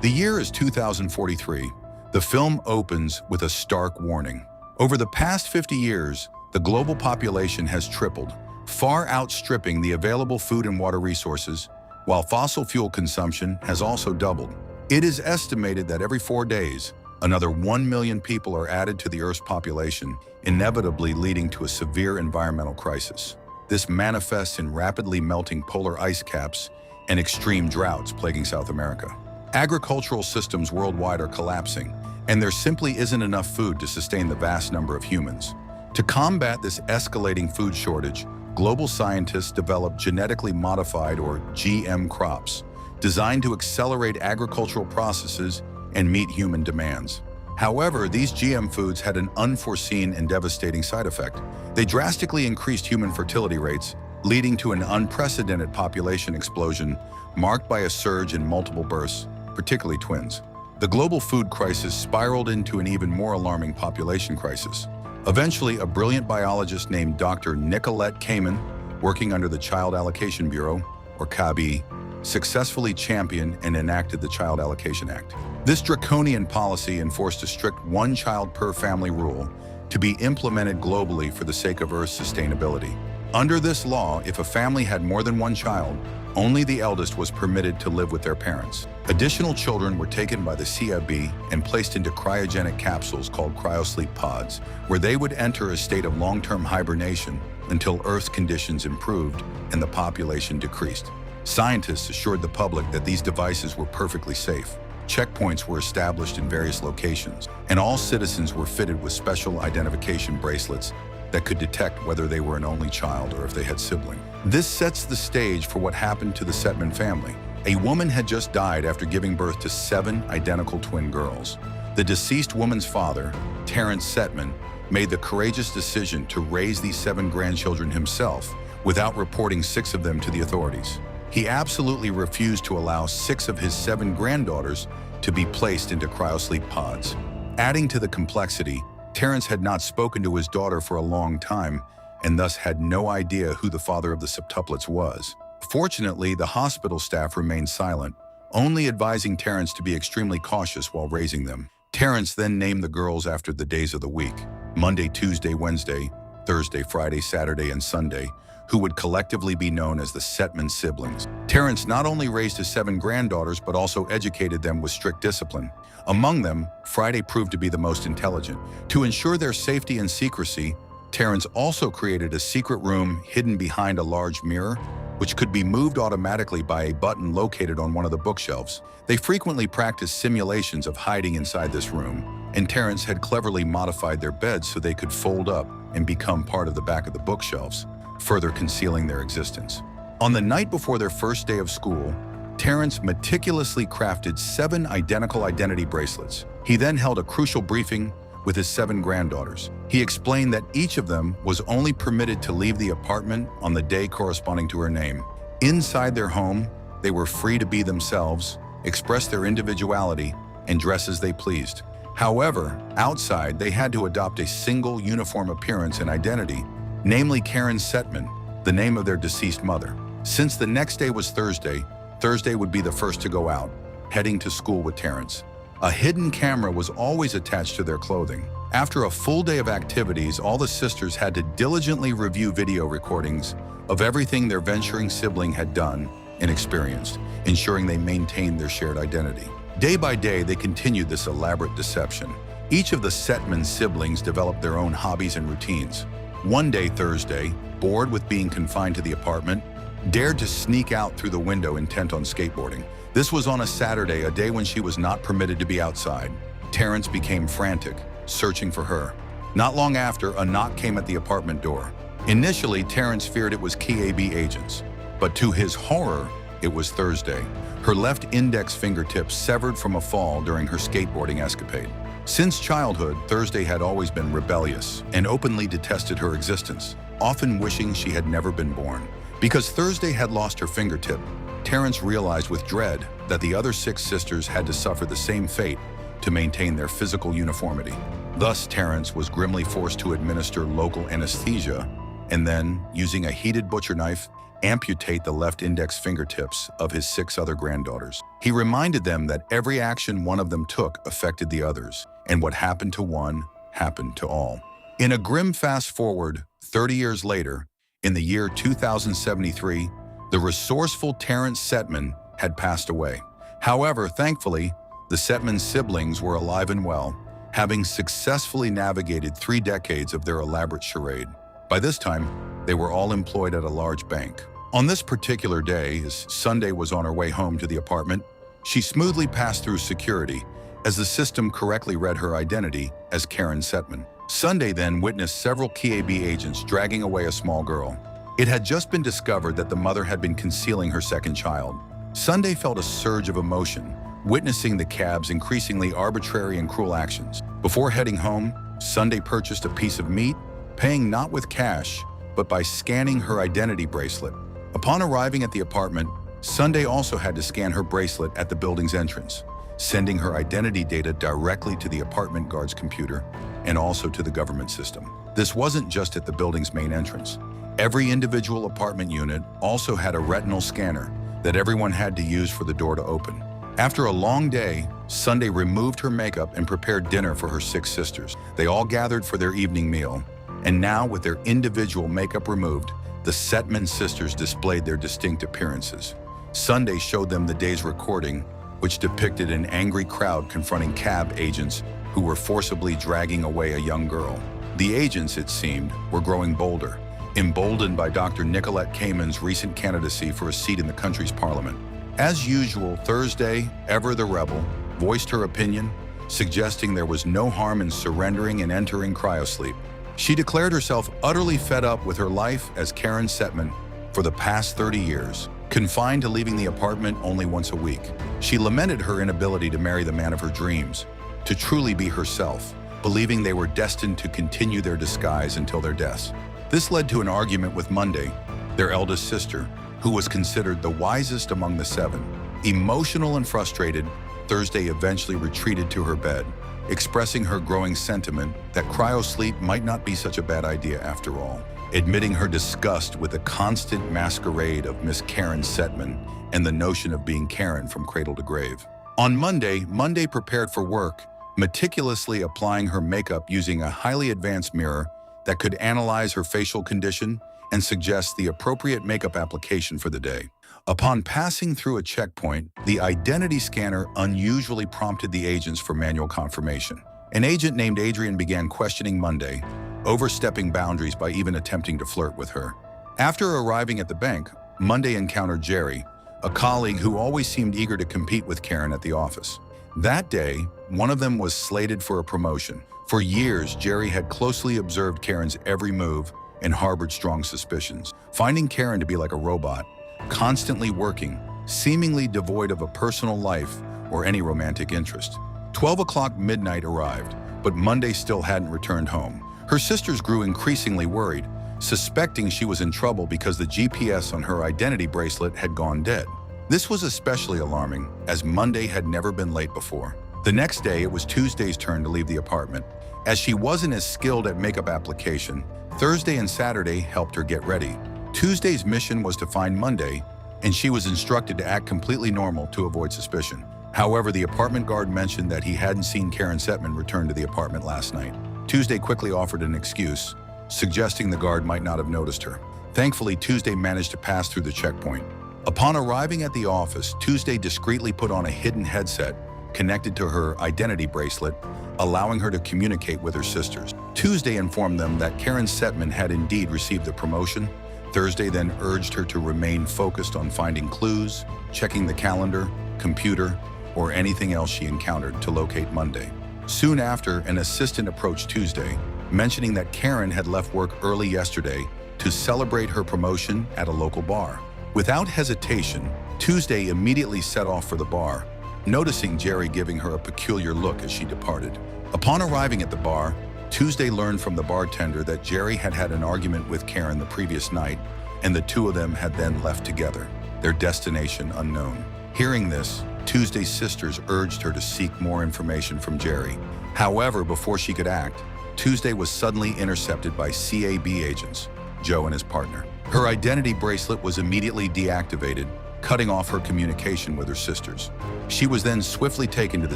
The year is 2043. The film opens with a stark warning. Over the past 50 years, the global population has tripled, far outstripping the available food and water resources, while fossil fuel consumption has also doubled. It is estimated that every 4 days, another 1 million people are added to the Earth's population, inevitably leading to a severe environmental crisis. This manifests in rapidly melting polar ice caps and extreme droughts plaguing South America. Agricultural systems worldwide are collapsing, and there simply isn't enough food to sustain the vast number of humans. To combat this escalating food shortage, global scientists developed genetically modified or GM crops, designed to accelerate agricultural processes and meet human demands. However, these GM foods had an unforeseen and devastating side effect. They drastically increased human fertility rates, leading to an unprecedented population explosion marked by a surge in multiple births, particularly twins. The global food crisis spiraled into an even more alarming population crisis. Eventually, a brilliant biologist named Dr. Nicolette Kamen, working under the Child Allocation Bureau, or CABI, successfully championed and enacted the Child Allocation Act. This draconian policy enforced a strict one-child-per-family rule to be implemented globally for the sake of Earth's sustainability. Under this law, if a family had more than one child, only the eldest was permitted to live with their parents. Additional children were taken by the CAB and placed into cryogenic capsules called cryosleep pods, where they would enter a state of long-term hibernation until Earth's conditions improved and the population decreased. Scientists assured the public that these devices were perfectly safe. Checkpoints were established in various locations, and all citizens were fitted with special identification bracelets that could detect whether they were an only child or if they had siblings. This sets the stage for what happened to the Setman family. A woman had just died after giving birth to 7 identical twin girls. The deceased woman's father, Terence Setman, made the courageous decision to raise these 7 grandchildren himself without reporting 6 of them to the authorities. He absolutely refused to allow 6 of his 7 granddaughters to be placed into cryosleep pods. Adding to the complexity, Terence had not spoken to his daughter for a long time and thus had no idea who the father of the septuplets was. Fortunately, the hospital staff remained silent, only advising Terence to be extremely cautious while raising them. Terence then named the girls after the days of the week: Monday, Tuesday, Wednesday, Thursday, Friday, Saturday, and Sunday, who would collectively be known as the Setman siblings. Terence not only raised his 7 granddaughters, but also educated them with strict discipline. Among them, Friday proved to be the most intelligent. To ensure their safety and secrecy, Terence also created a secret room hidden behind a large mirror, which could be moved automatically by a button located on one of the bookshelves. They frequently practiced simulations of hiding inside this room, and Terence had cleverly modified their beds so they could fold up and become part of the back of the bookshelves, further concealing their existence. On the night before their first day of school, Terence meticulously crafted 7 identical identity bracelets. He then held a crucial briefing with his 7 granddaughters. He explained that each of them was only permitted to leave the apartment on the day corresponding to her name. Inside their home, they were free to be themselves, express their individuality, and dress as they pleased. However, outside, they had to adopt a single uniform appearance and identity, namely Karen Setman, the name of their deceased mother. Since the next day was Thursday would be the first to go out, heading to school with Terence. A hidden camera was always attached to their clothing. After a full day of activities, all the sisters had to diligently review video recordings of everything their venturing sibling had done and experienced, ensuring they maintained their shared identity. Day by day, they continued this elaborate deception. Each of the Setman siblings developed their own hobbies and routines. One day, Thursday, bored with being confined to the apartment, dared to sneak out through the window intent on skateboarding. This was on a Saturday, a day when she was not permitted to be outside. Terence became frantic, searching for her. Not long after, a knock came at the apartment door. Initially, Terence feared it was CAB agents, but to his horror, it was Thursday. Her left index fingertip severed from a fall during her skateboarding escapade. Since childhood, Thursday had always been rebellious and openly detested her existence, often wishing she had never been born. Because Thursday had lost her fingertip, Terence realized with dread that the other 6 sisters had to suffer the same fate to maintain their physical uniformity. Thus, Terence was grimly forced to administer local anesthesia and then, using a heated butcher knife, amputate the left index fingertips of his 6 other granddaughters. He reminded them that every action one of them took affected the others, and what happened to one happened to all. In a grim fast-forward, 30 years later, in the year 2073, the resourceful Terrence Setman had passed away. However, thankfully, the Setman siblings were alive and well, having successfully navigated 3 decades of their elaborate charade. By this time, they were all employed at a large bank. On this particular day, as Sunday was on her way home to the apartment, she smoothly passed through security as the system correctly read her identity as Karen Setman. Sunday then witnessed several KAB agents dragging away a small girl. It had just been discovered that the mother had been concealing her second child. Sunday felt a surge of emotion, witnessing the cab's increasingly arbitrary and cruel actions. Before heading home, Sunday purchased a piece of meat, paying not with cash, but by scanning her identity bracelet. Upon arriving at the apartment, Sunday also had to scan her bracelet at the building's entrance, sending her identity data directly to the apartment guard's computer and also to the government system. This wasn't just at the building's main entrance. Every individual apartment unit also had a retinal scanner that everyone had to use for the door to open. After a long day, Sunday removed her makeup and prepared dinner for her 6 sisters. They all gathered for their evening meal, and now with their individual makeup removed, the Setman sisters displayed their distinct appearances. Sunday showed them the day's recording, which depicted an angry crowd confronting cab agents who were forcibly dragging away a young girl. The agents, it seemed, were growing bolder, emboldened by Dr. Nicolette Cayman's recent candidacy for a seat in the country's parliament. As usual, Thursday, ever the rebel, voiced her opinion, suggesting there was no harm in surrendering and entering cryosleep. She declared herself utterly fed up with her life as Karen Setman for the past 30 years, confined to leaving the apartment only once a week. She lamented her inability to marry the man of her dreams, to truly be herself, believing they were destined to continue their disguise until their deaths. This led to an argument with Monday, their eldest sister, who was considered the wisest among the 7. Emotional and frustrated, Thursday eventually retreated to her bed, expressing her growing sentiment that cryosleep might not be such a bad idea after all, admitting her disgust with the constant masquerade of Miss Karen Setman and the notion of being Karen from cradle to grave. On Monday, prepared for work, meticulously applying her makeup using a highly advanced mirror that could analyze her facial condition and suggest the appropriate makeup application for the day. Upon passing through a checkpoint, the identity scanner unusually prompted the agents for manual confirmation. An agent named Adrian began questioning Monday, overstepping boundaries by even attempting to flirt with her. After arriving at the bank, Monday encountered Jerry, a colleague who always seemed eager to compete with Karen at the office. That day, one of them was slated for a promotion. For years, Jerry had closely observed Karen's every move and harbored strong suspicions, finding Karen to be like a robot, constantly working, seemingly devoid of a personal life or any romantic interest. 12 o'clock midnight arrived, but Monday still hadn't returned home. Her sisters grew increasingly worried, suspecting she was in trouble because the GPS on her identity bracelet had gone dead. This was especially alarming, as Monday had never been late before. The next day, it was Tuesday's turn to leave the apartment. As she wasn't as skilled at makeup application, Thursday and Saturday helped her get ready. Tuesday's mission was to find Monday, and she was instructed to act completely normal to avoid suspicion. However, the apartment guard mentioned that he hadn't seen Karen Setman return to the apartment last night. Tuesday quickly offered an excuse, suggesting the guard might not have noticed her. Thankfully, Tuesday managed to pass through the checkpoint. Upon arriving at the office, Tuesday discreetly put on a hidden headset connected to her identity bracelet, allowing her to communicate with her sisters. Tuesday informed them that Karen Setman had indeed received the promotion. Thursday then urged her to remain focused on finding clues, checking the calendar, computer, or anything else she encountered to locate Monday. Soon after, an assistant approached Tuesday, mentioning that Karen had left work early yesterday to celebrate her promotion at a local bar. Without hesitation, Tuesday immediately set off for the bar, noticing Jerry giving her a peculiar look as she departed. Upon arriving at the bar, Tuesday learned from the bartender that Jerry had had an argument with Karen the previous night, and the two of them had then left together, their destination unknown. Hearing this, Tuesday's sisters urged her to seek more information from Jerry. However, before she could act, Tuesday was suddenly intercepted by CAB agents, Joe and his partner. Her identity bracelet was immediately deactivated, cutting off her communication with her sisters. She was then swiftly taken to the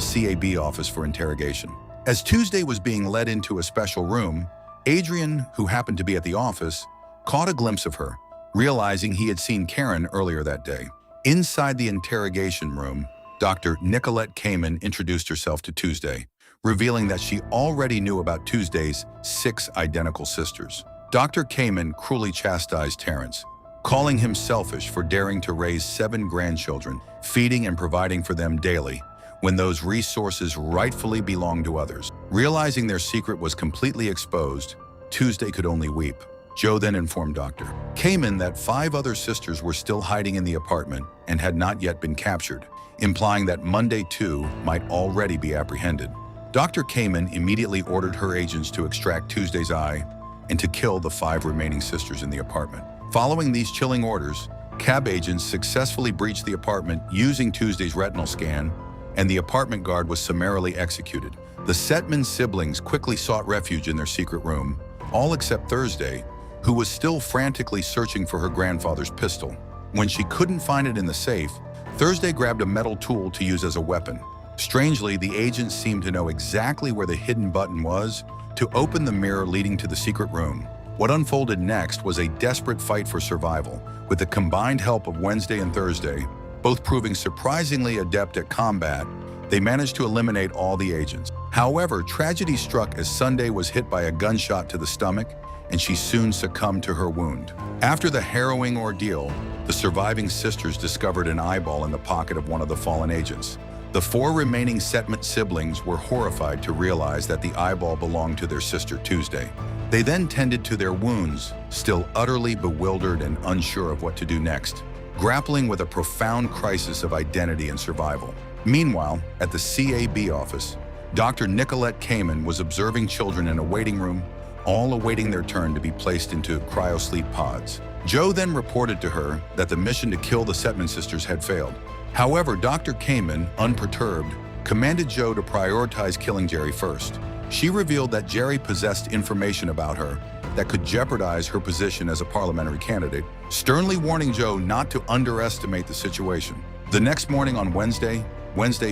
CAB office for interrogation. As Tuesday was being led into a special room, Adrian, who happened to be at the office, caught a glimpse of her, realizing he had seen Karen earlier that day. Inside the interrogation room, Dr. Nicolette Kamen introduced herself to Tuesday, revealing that she already knew about Tuesday's 6 identical sisters. Dr. Kamen cruelly chastised Terrence, calling him selfish for daring to raise 7 grandchildren, feeding and providing for them daily, when those resources rightfully belonged to others. Realizing their secret was completely exposed, Tuesday could only weep. Joe then informed Dr. Kamen that 5 other sisters were still hiding in the apartment and had not yet been captured, implying that Monday too might already be apprehended. Dr. Kamen immediately ordered her agents to extract Tuesday's eye and to kill the 5 remaining sisters in the apartment. Following these chilling orders, CAB agents successfully breached the apartment using Tuesday's retinal scan, and the apartment guard was summarily executed. The Setman siblings quickly sought refuge in their secret room, all except Thursday, who was still frantically searching for her grandfather's pistol. When she couldn't find it in the safe, Thursday grabbed a metal tool to use as a weapon. Strangely, the agents seemed to know exactly where the hidden button was to open the mirror leading to the secret room. What unfolded next was a desperate fight for survival, with the combined help of Wednesday and Thursday, both proving surprisingly adept at combat. They managed to eliminate all the agents. However, tragedy struck as Sunday was hit by a gunshot to the stomach, and she soon succumbed to her wound. After the harrowing ordeal, the surviving sisters discovered an eyeball in the pocket of one of the fallen agents. The 4 remaining Setman siblings were horrified to realize that the eyeball belonged to their sister Tuesday. They then tended to their wounds, still utterly bewildered and unsure of what to do next, grappling with a profound crisis of identity and survival. Meanwhile, at the CAB office, Dr. Nicolette Kamen was observing children in a waiting room, all awaiting their turn to be placed into cryosleep pods. Joe then reported to her that the mission to kill the Setman sisters had failed. However, Dr. Kamen, unperturbed, commanded Joe to prioritize killing Jerry first. She revealed that Jerry possessed information about her that could jeopardize her position as a parliamentary candidate, sternly warning Joe not to underestimate the situation. The next morning on Wednesday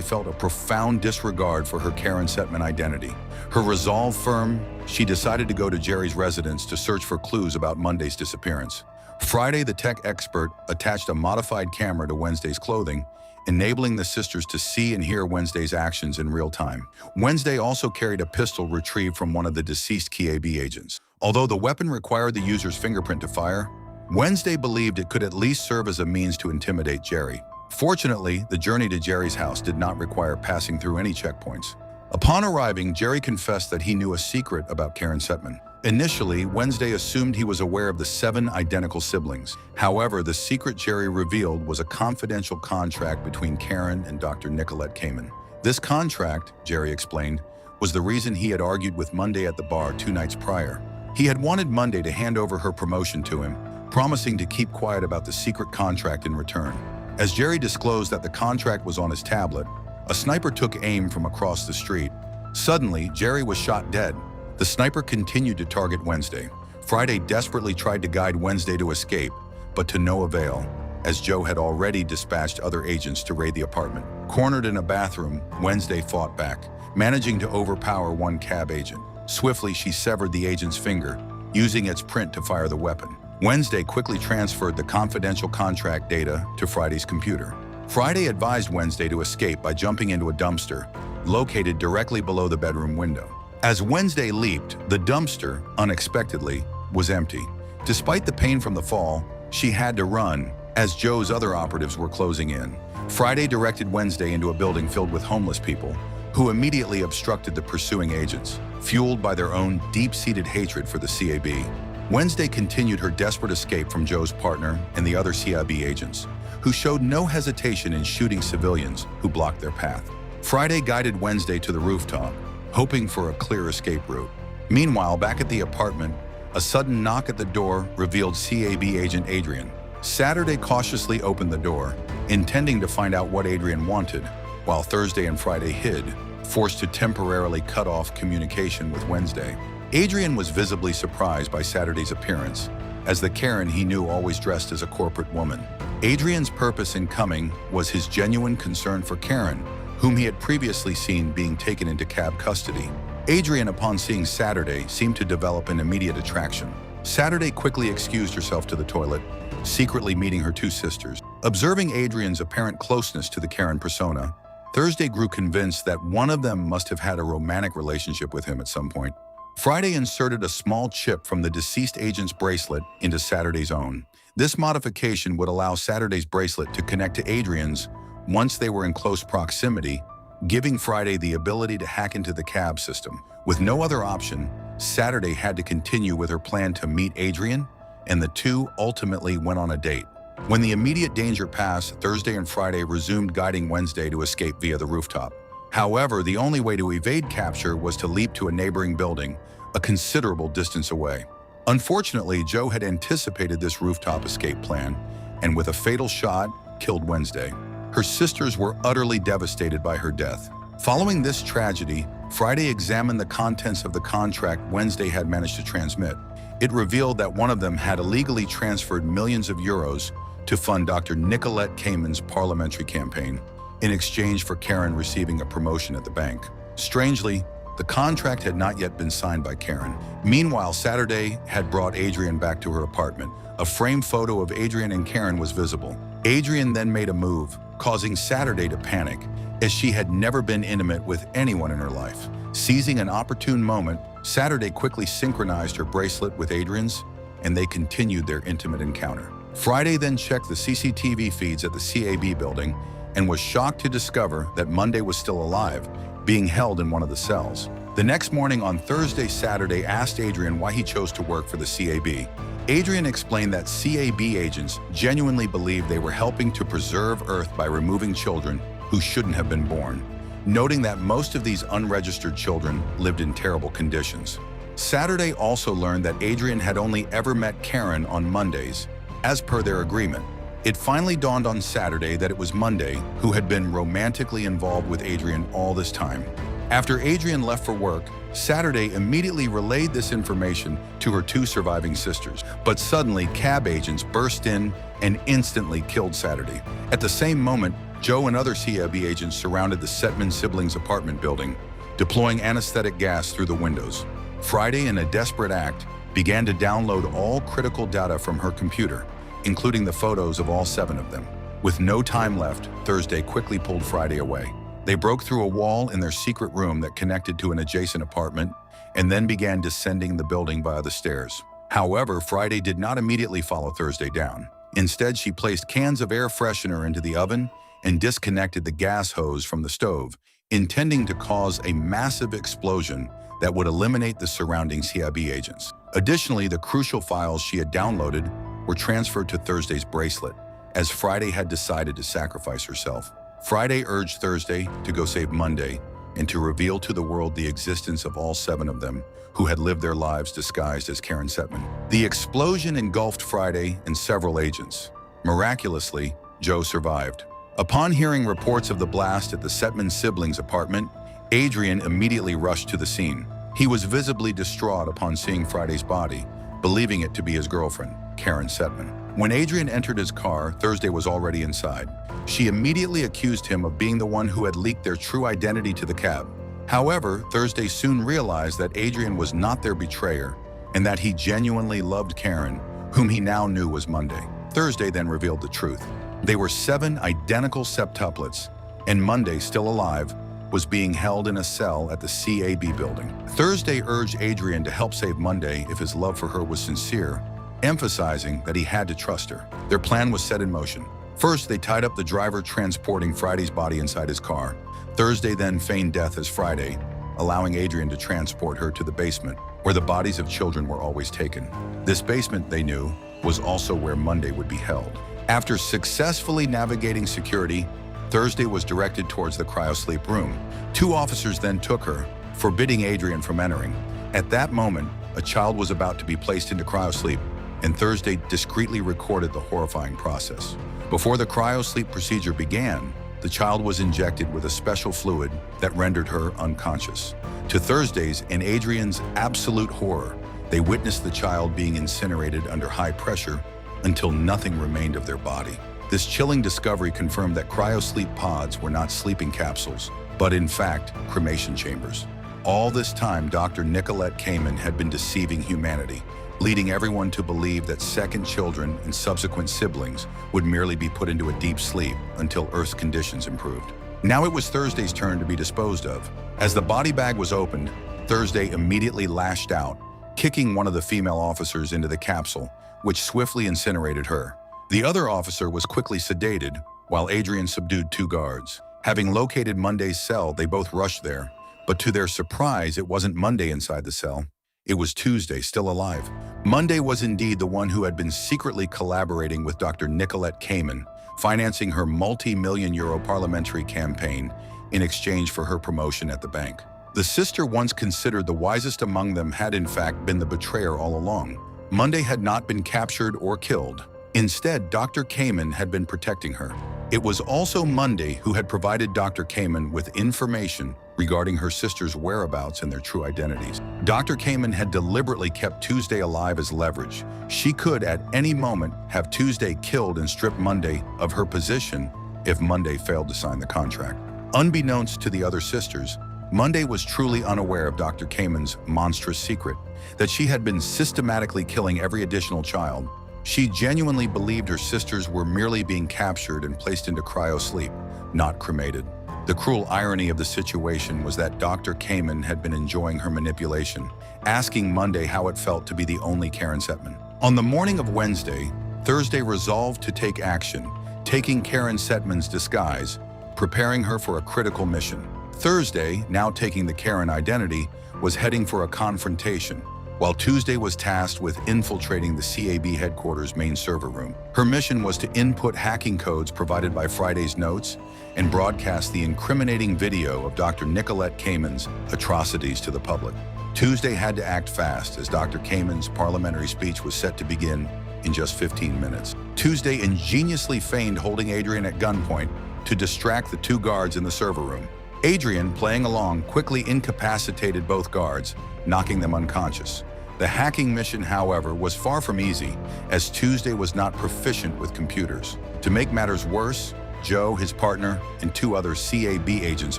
felt a profound disregard for her Karen Setman identity. Her resolve firm, she decided to go to Jerry's residence to search for clues about Monday's disappearance. Friday, the tech expert attached a modified camera to Wednesday's clothing, enabling the sisters to see and hear Wednesday's actions in real time. Wednesday also carried a pistol retrieved from one of the deceased CAB agents. Although the weapon required the user's fingerprint to fire, Wednesday believed it could at least serve as a means to intimidate Jerry. Fortunately, the journey to Jerry's house did not require passing through any checkpoints. Upon arriving, Jerry confessed that he knew a secret about Karen Setman. Initially, Wednesday assumed he was aware of the 7 identical siblings. However, the secret Jerry revealed was a confidential contract between Karen and Dr. Nicolette Kamen. This contract, Jerry explained, was the reason he had argued with Monday at the bar 2 nights prior. He had wanted Monday to hand over her promotion to him, promising to keep quiet about the secret contract in return. As Jerry disclosed that the contract was on his tablet, a sniper took aim from across the street. Suddenly, Jerry was shot dead. The sniper continued to target Wednesday. Friday desperately tried to guide Wednesday to escape, but to no avail, as Joe had already dispatched other agents to raid the apartment. Cornered in a bathroom, Wednesday fought back, managing to overpower one CAB agent. Swiftly, she severed the agent's finger, using its print to fire the weapon. Wednesday quickly transferred the confidential contract data to Friday's computer. Friday advised Wednesday to escape by jumping into a dumpster, located directly below the bedroom window. As Wednesday leaped, the dumpster, unexpectedly, was empty. Despite the pain from the fall, she had to run, as Joe's other operatives were closing in. Friday directed Wednesday into a building filled with homeless people, who immediately obstructed the pursuing agents, fueled by their own deep-seated hatred for the CAB. Wednesday continued her desperate escape from Joe's partner and the other CAB agents, who showed no hesitation in shooting civilians who blocked their path. Friday guided Wednesday to the rooftop, hoping for a clear escape route. Meanwhile, back at the apartment, a sudden knock at the door revealed CAB agent Adrian. Saturday cautiously opened the door, intending to find out what Adrian wanted, while Thursday and Friday hid, forced to temporarily cut off communication with Wednesday. Adrian was visibly surprised by Saturday's appearance, as the Karen he knew always dressed as a corporate woman. Adrian's purpose in coming was his genuine concern for Karen, whom he had previously seen being taken into cab custody. Adrian, upon seeing Saturday, seemed to develop an immediate attraction. Saturday quickly excused herself to the toilet, secretly meeting her two sisters. Observing Adrian's apparent closeness to the Karen persona, Thursday grew convinced that one of them must have had a romantic relationship with him at some point. Friday inserted a small chip from the deceased agent's bracelet into Saturday's own. This modification would allow Saturday's bracelet to connect to Adrian's once they were in close proximity, giving Friday the ability to hack into the cab system. With no other option, Saturday had to continue with her plan to meet Adrian, and the two ultimately went on a date. When the immediate danger passed, Thursday and Friday resumed guiding Wednesday to escape via the rooftop. However, the only way to evade capture was to leap to a neighboring building, a considerable distance away. Unfortunately, Joe had anticipated this rooftop escape plan, and with a fatal shot, killed Wednesday. Her sisters were utterly devastated by her death. Following this tragedy, Friday examined the contents of the contract Wednesday had managed to transmit. It revealed that one of them had illegally transferred millions of euros to fund Dr. Nicolette Cayman's parliamentary campaign, in exchange for Karen receiving a promotion at the bank. Strangely, the contract had not yet been signed by Karen. Meanwhile, Saturday had brought Adrian back to her apartment. A framed photo of Adrian and Karen was visible. Adrian then made a move, causing Saturday to panic, as she had never been intimate with anyone in her life. Seizing an opportune moment, Saturday quickly synchronized her bracelet with Adrian's, and they continued their intimate encounter. Friday then checked the CCTV feeds at the CAB building and was shocked to discover that Monday was still alive, being held in one of the cells. The next morning on Thursday, Saturday asked Adrian why he chose to work for the CAB. Adrian explained that CAB agents genuinely believed they were helping to preserve Earth by removing children who shouldn't have been born, noting that most of these unregistered children lived in terrible conditions. Saturday also learned that Adrian had only ever met Karen on Mondays, as per their agreement. It finally dawned on Saturday that it was Monday who had been romantically involved with Adrian all this time. After Adrian left for work, Saturday immediately relayed this information to her two surviving sisters, but suddenly cab agents burst in and instantly killed Saturday. At the same moment, Joe and other CAB agents surrounded the Setman siblings' apartment building, deploying anesthetic gas through the windows. Friday, in a desperate act, began to download all critical data from her computer, including the photos of all 7 of them. With no time left, Thursday quickly pulled Friday away. They broke through a wall in their secret room that connected to an adjacent apartment and then began descending the building via the stairs. However, Friday did not immediately follow Thursday down. Instead, she placed cans of air freshener into the oven and disconnected the gas hose from the stove, intending to cause a massive explosion that would eliminate the surrounding CAB agents. Additionally, the crucial files she had downloaded were transferred to Thursday's bracelet, as Friday had decided to sacrifice herself. Friday urged Thursday to go save Monday and to reveal to the world the existence of all 7 of them who had lived their lives disguised as Karen Setman. The explosion engulfed Friday and several agents. Miraculously, Joe survived. Upon hearing reports of the blast at the Setman siblings' apartment, Adrian immediately rushed to the scene. He was visibly distraught upon seeing Friday's body, believing it to be his girlfriend, Karen Setman. When Adrian entered his car, Thursday was already inside. She immediately accused him of being the one who had leaked their true identity to the cab. However, Thursday soon realized that Adrian was not their betrayer and that he genuinely loved Karen, whom he now knew was Monday. Thursday then revealed the truth. They were 7 identical septuplets, and Monday, still alive, was being held in a cell at the CAB building. Thursday urged Adrian to help save Monday if his love for her was sincere, emphasizing that he had to trust her. Their plan was set in motion. First, they tied up the driver transporting Friday's body inside his car. Thursday then feigned death as Friday, allowing Adrian to transport her to the basement, where the bodies of children were always taken. This basement, they knew, was also where Monday would be held. After successfully navigating security, Thursday was directed towards the cryosleep room. 2 officers then took her, forbidding Adrian from entering. At that moment, a child was about to be placed into cryosleep, and Thursday discreetly recorded the horrifying process. Before the cryosleep procedure began, the child was injected with a special fluid that rendered her unconscious. To Thursday's and Adrian's absolute horror, They witnessed the child being incinerated under high pressure until nothing remained of their body. This chilling discovery confirmed that cryosleep pods were not sleeping capsules, but in fact, cremation chambers. All this time, Dr. Nicolette Kamen had been deceiving humanity, leading everyone to believe that second children and subsequent siblings would merely be put into a deep sleep until Earth's conditions improved. Now it was Thursday's turn to be disposed of. As the body bag was opened, Thursday immediately lashed out, kicking one of the female officers into the capsule, which swiftly incinerated her. The other officer was quickly sedated, while Adrian subdued 2 guards. Having located Monday's cell, they both rushed there, but to their surprise, it wasn't Monday inside the cell. It was Tuesday, still alive. Monday was indeed the one who had been secretly collaborating with Dr. Nicolette Kamen, financing her multi-million euro parliamentary campaign in exchange for her promotion at the bank. The sister, once considered the wisest among them, had in fact been the betrayer all along. Monday had not been captured or killed. Instead, Dr. Kamen had been protecting her. It was also Monday who had provided Dr. Kamen with information regarding her sister's whereabouts and their true identities. Dr. Kamen had deliberately kept Tuesday alive as leverage. She could at any moment have Tuesday killed and stripped Monday of her position if Monday failed to sign the contract. Unbeknownst to the other sisters, Monday was truly unaware of Dr. Kamen's monstrous secret, that she had been systematically killing every additional child. She genuinely believed her sisters were merely being captured and placed into cryosleep, not cremated. The cruel irony of the situation was that Dr. Kamen had been enjoying her manipulation, asking Monday how it felt to be the only Karen Setman. On the morning of Wednesday, Thursday resolved to take action, taking Karen Setman's disguise, preparing her for a critical mission. Thursday, now taking the Karen identity, was heading for a confrontation, while Tuesday was tasked with infiltrating the CAB headquarters main server room. Her mission was to input hacking codes provided by Friday's notes and broadcast the incriminating video of Dr. Nicolette Kamen's atrocities to the public. Tuesday had to act fast, as Dr. Kamen's parliamentary speech was set to begin in just 15 minutes. Tuesday ingeniously feigned holding Adrian at gunpoint to distract the 2 guards in the server room. Adrian, playing along, quickly incapacitated both guards, knocking them unconscious. The hacking mission, however, was far from easy, as Tuesday was not proficient with computers. To make matters worse, Joe, his partner, and 2 other CAB agents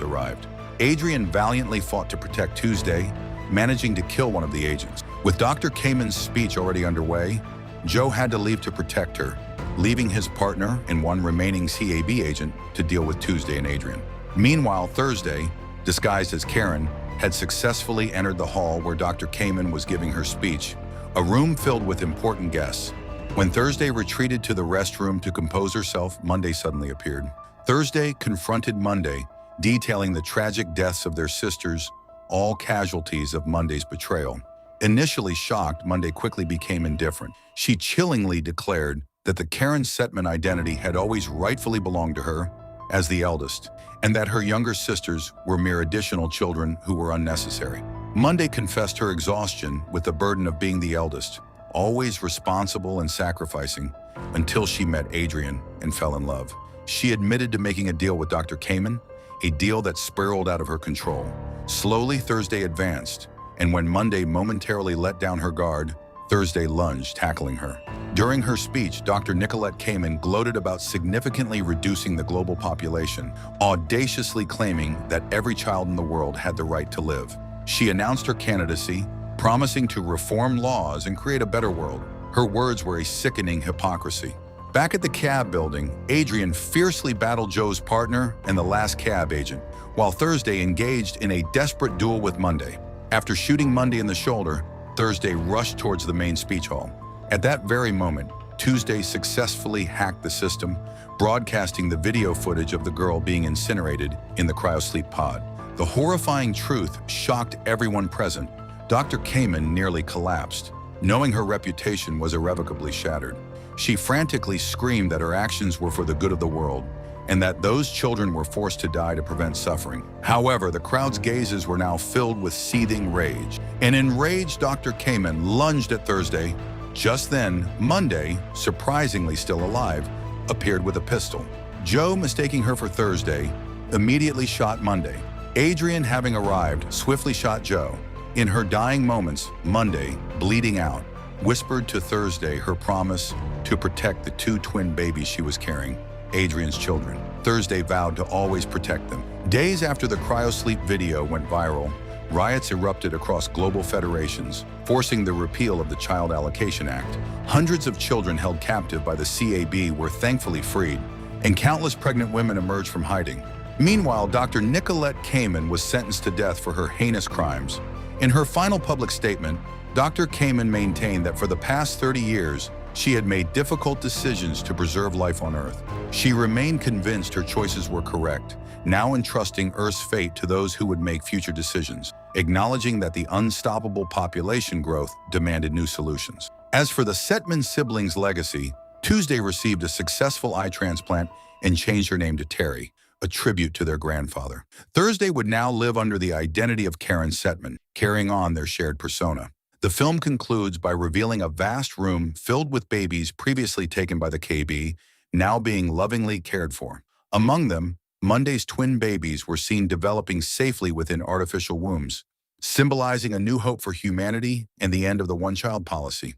arrived. Adrian valiantly fought to protect Tuesday, managing to kill one of the agents. With Dr. Kamen's speech already underway, Joe had to leave to protect her, leaving his partner and 1 remaining CAB agent to deal with Tuesday and Adrian. Meanwhile, Thursday, disguised as Karen, had successfully entered the hall where Dr. Kamen was giving her speech, a room filled with important guests. When Thursday retreated to the restroom to compose herself, Monday suddenly appeared. Thursday confronted Monday, detailing the tragic deaths of their sisters, all casualties of Monday's betrayal. Initially shocked, Monday quickly became indifferent. She chillingly declared that the Karen Setman identity had always rightfully belonged to her, as the eldest, and that her younger sisters were mere additional children who were unnecessary. Monday confessed her exhaustion with the burden of being the eldest, always responsible and sacrificing, until she met Adrian and fell in love. She admitted to making a deal with Dr. Kamen, a deal that spiraled out of her control. Slowly, Thursday advanced, and when Monday momentarily let down her guard, Thursday lunged, tackling her. During her speech, Dr. Nicolette Kamen gloated about significantly reducing the global population, audaciously claiming that every child in the world had the right to live. She announced her candidacy, promising to reform laws and create a better world. Her words were a sickening hypocrisy. Back at the cab building, Adrian fiercely battled Joe's partner and the last cab agent, while Thursday engaged in a desperate duel with Monday. After shooting Monday in the shoulder, Thursday rushed towards the main speech hall. At that very moment, Tuesday successfully hacked the system, broadcasting the video footage of the girl being incinerated in the cryosleep pod. The horrifying truth shocked everyone present. Dr. Kamen nearly collapsed, knowing her reputation was irrevocably shattered. She frantically screamed that her actions were for the good of the world, and that those children were forced to die to prevent suffering. However, the crowd's gazes were now filled with seething rage. An enraged Dr. Kamen lunged at Thursday. Just then, Monday, surprisingly still alive, appeared with a pistol. Joe, mistaking her for Thursday, immediately shot Monday. Adrian, having arrived, swiftly shot Joe. In her dying moments, Monday, bleeding out, whispered to Thursday her promise to protect the two twin babies she was carrying, Adrian's children. Thursday vowed to always protect them. Days after the cryosleep video went viral, riots erupted across global federations, forcing the repeal of the Child Allocation Act. Hundreds of children held captive by the CAB were thankfully freed, and countless pregnant women emerged from hiding. Meanwhile, Dr. Nicolette Kamen was sentenced to death for her heinous crimes. In her final public statement, Dr. Kamen maintained that for the past 30 years, she had made difficult decisions to preserve life on Earth. She remained convinced her choices were correct, now entrusting Earth's fate to those who would make future decisions, acknowledging that the unstoppable population growth demanded new solutions. As for the Setman siblings' legacy, Tuesday received a successful eye transplant and changed her name to Terry, a tribute to their grandfather. Thursday would now live under the identity of Karen Setman, carrying on their shared persona. The film concludes by revealing a vast room filled with babies previously taken by the KB, now being lovingly cared for. Among them, Monday's twin babies were seen developing safely within artificial wombs, symbolizing a new hope for humanity and the end of the one-child policy.